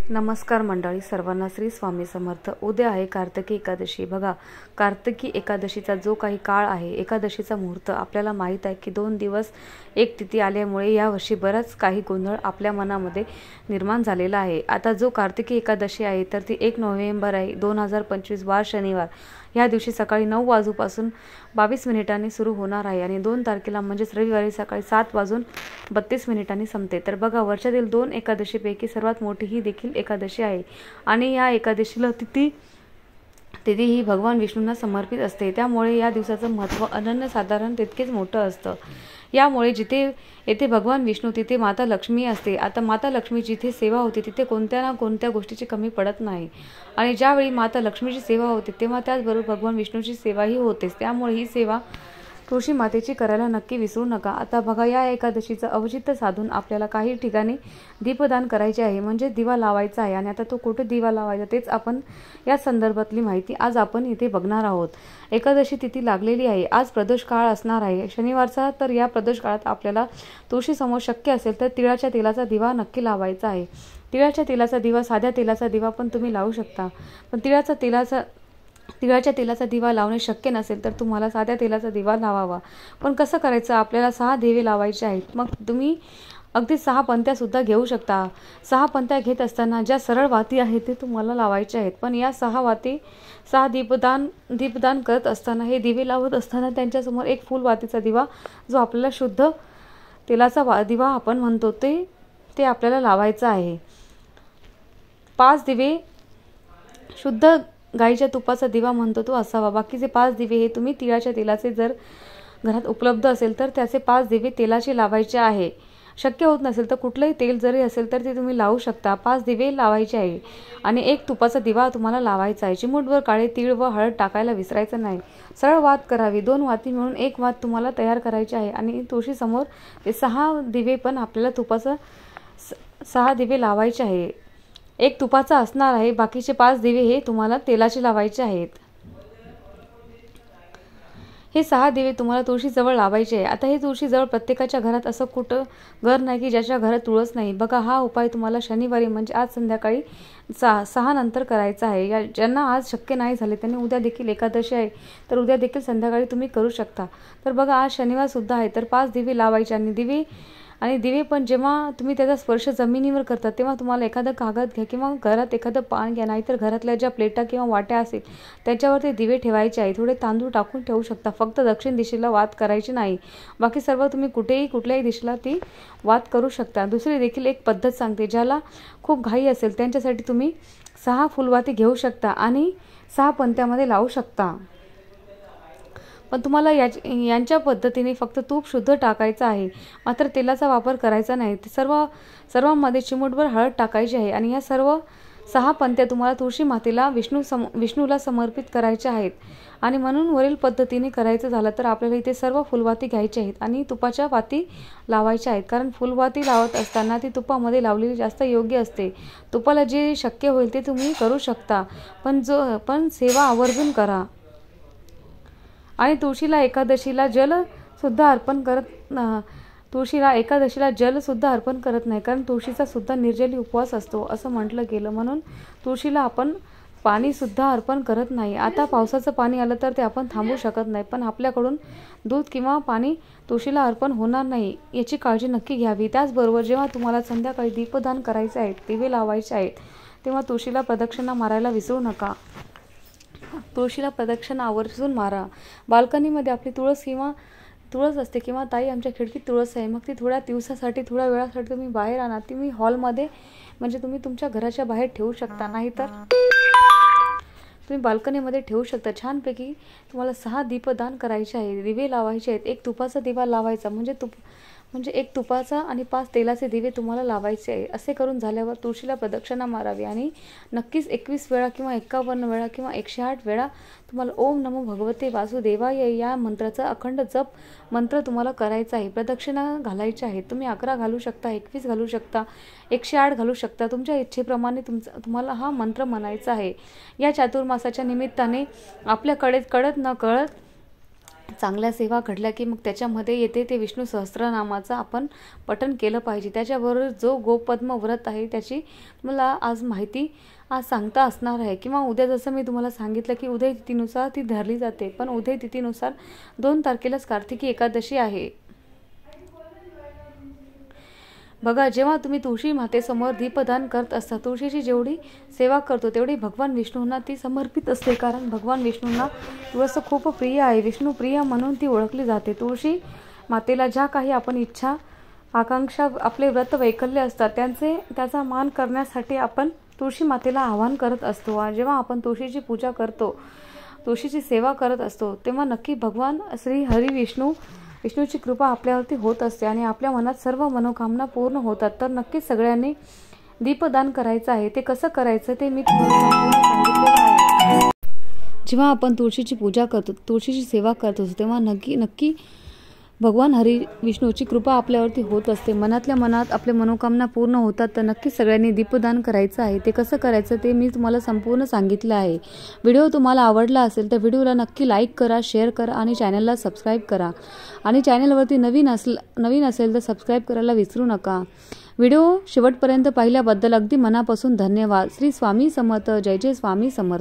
नमस्कार मंडळी, सर्वांना श्री स्वामी समर्थ। उद्या आहे कार्तिकी एकादशी। बघा, कार्तिकी एकादशीचा जो काही काळ आहे, एकादशीचा मुहूर्त आपल्याला माहीत आहे की 2 दिवस एक तिथी आल्यामुळे यावर्षी बराच काही गोंधळ आपल्या मनामध्ये निर्माण झालेला आहे। आता जो कार्तिकी एकादशी आहे तर ती 1 नोव्हेंबर आहे, 2025 वार शनिवार। या दिवशी सकाळी 9 वाजूपासून 22 मिनिटांनी सुरू होणार आहे आणि 2 तारखेला म्हणजेच रविवारी सकाळी 7 वाजून 32 मिनिटांनी संपते। तर बघा, वर्षातील 2 एकादशीपैकी सर्वात मोठी ही देखील एकादशी आहे आणि या एकादशीला तिथी ही भगवान विष्णूंना समर्पित असते। त्यामुळे या दिवसाचं महत्त्व अनन्यसाधारण तितकेच मोठं असतं। यामुळे जिथे येथे भगवान विष्णू तिथे माता लक्ष्मी असते। आता माता लक्ष्मी जिथे सेवा होते तिथे कोणत्या ना कोणत्या गोष्टीची कमी पडत नाही आणि ज्यावेळी माता लक्ष्मीची सेवा होते तेव्हा त्याचबरोबर भगवान विष्णूची सेवाही होतेच। त्यामुळे ही सेवा तुळशी मातेची करायला नक्की विसरू नका। आता बघा, या एकादशीचं औचित्य साधून आपल्याला काही ठिकाणी दीपदान करायचे आहे, म्हणजे दिवा लावायचा आहे। आणि आता तो कुठे दिवा लावायचा तेच आपण या संदर्भातली माहिती आज आपण इथे बघणार आहोत। एकादशी तिथी लागलेली आहे, आज प्रदोष काळ असणार आहे शनिवारचा। तर या प्रदोष काळात आपल्याला तुळशीसमोर शक्य असेल तर तिळाच्या तेलाचा दिवा नक्की लावायचा आहे। तिळाच्या तेलाचा दिवा, साध्या तेलाचा दिवा पण तुम्ही लावू शकता, पण तिळाच्या तेलाचा दिवा लावणे शक्य नसेल तर तुम्हाला साध्या तेलाचा दिवा लावावा। पण कसं करायचं, आपल्याला 6 दिवे लावायचे आहेत। मग तुम्ही अगदी 6 पंत्या सुद्धा घेऊ शकता। 6 पंत्या घेत असताना ज्या सरळ वाती आहेत ते तुम्हाला लावायचे आहेत, पण या 6 दीपदान करत असताना, हे दिवे लावत असताना त्यांच्यासमोर एक फुलवातीचा दिवा, जो आपल्याला शुद्ध तेलाचा दिवा आपण म्हणतो ते आपल्याला लावायचा आहे। 5 दिवे शुद्ध गाईच्या तुपाचा दिवा म्हणतो तो असावा। बाकीचे 5 दिवे हे तुम्ही तिळाच्या तेलाचे जर घरात उपलब्ध असेल तर त्याचे 5 दिवे तेलाचे लावायचे आहे। शक्य होत नसेल तर कुठलंही तेल जरी असेल तर ते तुम्ही लावू शकता। 5 दिवे लावायचे आहे आणि एक तुपाचा दिवा तुम्हाला लावायचा आहे। चिमूटभर काळे तीळ व हळद टाकायला विसरायचं नाही। सरळ वात करावी, 2 वाती मिळून एक वात तुम्हाला तयार करायची आहे आणि तुळशीसमोर ते 6 दिवे पण आपल्याला तुपाचं 6 दिवे लावायचे आहे। एक तुपाचा असणार आहे, बाकीचे 5 दिवे हे तुम्हाला तेलाचे लावायचे आहेत। हे 6 दिवे तुम्हाला तुळशीजवळ लावायचे आहे। आता हे तुळशीजवळ प्रत्येकाच्या घरात असं कुठं घर नाही की ज्याच्या घरात तुळस नाही। बघा, हा उपाय तुम्हाला शनिवारी म्हणजे आज संध्याकाळी 6 नंतर करायचा आहे। ज्यांना आज शक्य नाही झाले त्यांनी उद्या देखील एकादशी आहे तर उद्या देखील संध्याकाळी तुम्ही करू शकता। तर बघा, आज शनिवार सुद्धा आहे तर 5 दिवे लावायचे आणि दिवे पण जेव्हा तुम्ही त्याचा स्पर्श जमिनीवर करता तेव्हा तुम्हाला एखादं कागद घ्या किंवा घरात एखादं पान घ्या, नाहीतर घरातल्या ज्या प्लेटा किंवा वाट्या असेल त्याच्यावर ते दिवे ठेवायचे आहे। थोडे तांदूळ टाकून ठेवू शकता, फक्त दक्षिण दिशेला वात करायची नाही। बाकी सर्व तुम्ही कुठल्याही दिशेला ती वात करू शकता। दुसरी देखील एक पद्धत सांगते, ज्याला खूप घाई असेल त्यांच्यासाठी तुम्ही 6 फुलवाती घेऊ शकता आणि 6 पंत्यामध्ये लावू शकता। पण तुम्हाला यांच्या पद्धतीने फक्त तूप शुद्ध टाकायचं आहे, मात्र तेलाचा वापर करायचा नाही। सर्वांमध्ये चिमूटभर हळद टाकायची आहे आणि या सर्व 6 पंत्या तुम्हाला तुळशी मातेला विष्णूला समर्पित करायच्या आहेत। आणि म्हणून वरील पद्धतीने करायचं झालं तर आपल्याला इथे सर्व फुलवाती घ्यायच्या आहेत आणि तुपाच्या वाती लावायच्या आहेत, कारण फुलवाती लावत असताना ती तुपामध्ये लावलेली जास्त योग्य असते। तुपाला जे शक्य होईल ते तुम्ही करू शकता, पण सेवा आवर्जून करा। आणि तुळशीला एकादशीला जल सुद्धा अर्पण करत नाही, कारण तुळशीचा सुद्धा निर्जली उपवास असतो असं म्हटलं गेलं। म्हणून तुळशीला आपण पाणी सुद्धा अर्पण करत नाही। आता पावसाचं पाणी आलं तर ते आपण थांबवू शकत नाही, पण आपल्याकडून दूध किंवा पाणी तुळशीला अर्पण होणार नाही याची काळजी नक्की घ्यावी। त्याचबरोबर जेव्हा तुम्हाला संध्याकाळी दीपदान करायचे आहेत, दिवे लावायचे आहेत, तेव्हा तुळशीला प्रदक्षिणा मारायला विसरू नका। तुळशीला प्रदक्षिणा आवर्जून मारा। बाल्कनीमध्ये आपली तुळस असते किंवा ताई आमच्या खिडकीत तुळस आहे, मग ती थोड्या वेळासाठी तुम्ही बाहेर आणा। तुम्ही हॉलमध्ये म्हणजे तुम्ही तुमच्या घराच्या बाहेर ठेवू शकता, नाहीतर तुम्ही बाल्कनीमध्ये ठेवू शकता। छानपैकी तुम्हाला 6 दीपदान करायचे आहे, दिवे लावायचे आहेत। एक तुपाचा दिवा लावायचा म्हणजे एक तुपाचा आणि 5 तेलाचे दिवे तुम्हाला लावायचे आहे। असे करून झाल्यावर तुळशीला प्रदक्षिणा मारावी आणि नक्कीच 21 वेळा किंवा 51 वेळा किंवा 108 वेळा तुम्हाला ओम नमो भगवते वासुदेवाय या मंत्राचा अखंड जप मंत्र तुम्हाला करायचा आहे। प्रदक्षिणा घालायच्या आहेत, तुम्ही 11 घालू शकता, 21 घालू शकता, 108 घालू शकता, तुमच्या इच्छेप्रमाणे तुम्हाला हा मंत्र म्हणायचा आहे। या चातुर्मासाच्या निमित्ताने आपल्याकडे कळत न कळत चांगल्या सेवा घडल्या की मग त्याच्यामध्ये येते ते विष्णू सहस्त्रनामाचं आपण पठण केलं पाहिजे। त्याच्याबरोबर जो गोपद्म व्रत आहे त्याची मला आज माहिती आज सांगता असणार आहे, किंवा उद्या जसं मी तुम्हाला सांगितलं की उदय तिथीनुसार ती धरली जाते, पण उदय तिथीनुसार 2 तारखेलाच कार्तिकी एकादशी आहे। बघा, जेव्हा तुम्ही तुळशी मातेसमोर दीपदान करत असता, तुळशीची जेवढी सेवा करतो तेवढी भगवान विष्णूंना ती समर्पित असते, कारण भगवान विष्णूंना तुळस खूप प्रिय आहे। विष्णू प्रिय म्हणून ती ओळखली जाते। तुळशी मातेला ज्या काही आपण इच्छा आकांक्षा आपले व्रत वैकल्य असतात त्याचा मान करण्यासाठी आपण तुळशी मातेला आवाहन करत असतो। जेव्हा आपण तुळशीची पूजा करतो, तुळशीची सेवा करत असतो, तेव्हा नक्की भगवान श्री हरी विष्णूची कृपा आपल्यावरती होत असते आणि आपल्या मनात सर्व मनोकामना पूर्ण होतात। तर नक्कीच सगळ्यांनी दीपदान करायचं आहे। ते कसं करायचं ते मी तुम्हाला सांगितलेलं आहे। जेव्हा आपण तुळशीची पूजा करतो, तुळशीची सेवा करतो, तेव्हा नक्की भगवान हरी विष्णूची कृपा आपल्यावरती होत असते। मनातल्या मनात आपल्या मनोकामना पूर्ण होतात। तर नक्की सगळ्यांनी दीपदान करायचं आहे। ते कसं करायचं ते मी तुम्हाला संपूर्ण सांगितलं आहे। व्हिडिओ तुम्हाला आवडला असेल तर व्हिडिओला नक्की लाईक करा, शेअर करा आणि चॅनलला सबस्क्राईब करा। आणि चॅनलवरती नवीन असेल तर सबस्क्राईब करायला विसरू नका। व्हिडिओ शेवटपर्यंत पाहिल्याबद्दल अगदी मनापासून धन्यवाद। श्री स्वामी समर्थ। जय जय स्वामी समर्थ।